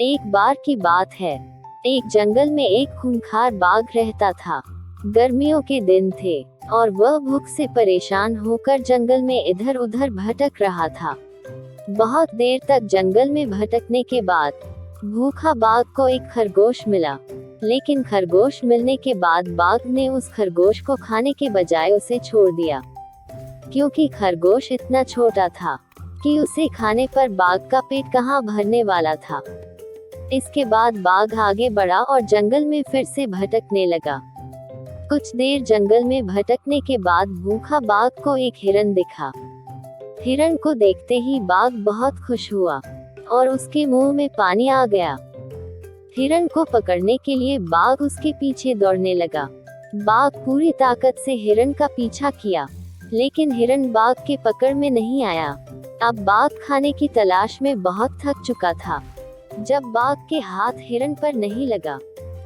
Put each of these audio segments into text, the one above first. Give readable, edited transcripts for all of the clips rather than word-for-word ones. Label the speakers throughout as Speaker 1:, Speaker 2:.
Speaker 1: एक बार की बात है। एक जंगल में एक खूंखार बाघ रहता था। गर्मियों के दिन थे और वह भूख से परेशान होकर जंगल में इधर उधर भटक रहा था। बहुत देर तक जंगल में भटकने के बाद भूखा बाघ को एक खरगोश मिला। लेकिन खरगोश मिलने के बाद बाघ ने उस खरगोश को खाने के बजाय उसे छोड़ दिया, क्योंकि खरगोश इतना छोटा था कि उसे खाने पर बाघ का पेट कहाँ भरने वाला था। इसके बाद बाघ आगे बढ़ा और जंगल में फिर से भटकने लगा। कुछ देर जंगल में भटकने के बाद भूखा बाघ को एक हिरन दिखा। हिरन को देखते ही बाघ बहुत खुश हुआ और उसके मुंह में पानी आ गया। हिरन को पकड़ने के लिए बाघ उसके पीछे दौड़ने लगा। बाघ पूरी ताकत से हिरन का पीछा किया, लेकिन हिरन बाघ के पकड़ में नहीं आया। अब बाघ खाने की तलाश में बहुत थक चुका था। जब बाघ के हाथ हिरन पर नहीं लगा,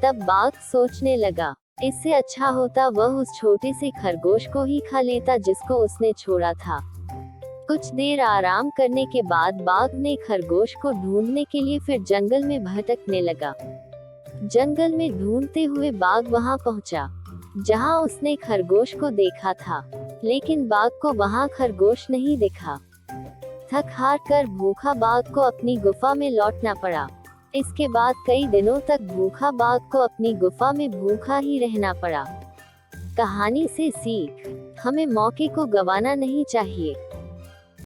Speaker 1: तब बाघ सोचने लगा, इससे अच्छा होता वह उस छोटे से खरगोश को ही खा लेता जिसको उसने छोड़ा था। कुछ देर आराम करने के बाद बाघ ने खरगोश को ढूंढने के लिए फिर जंगल में भटकने लगा। जंगल में ढूंढते हुए बाघ वहां पहुंचा जहां उसने खरगोश को देखा था, लेकिन बाघ को वहां खरगोश नहीं दिखा। थक हार कर भूखा बाघ को अपनी गुफा में लौटना पड़ा। इसके बाद कई दिनों तक भूखा बाघ को अपनी गुफा में भूखा ही रहना पड़ा। कहानी से सीख, हमें मौके को गंवाना नहीं चाहिए।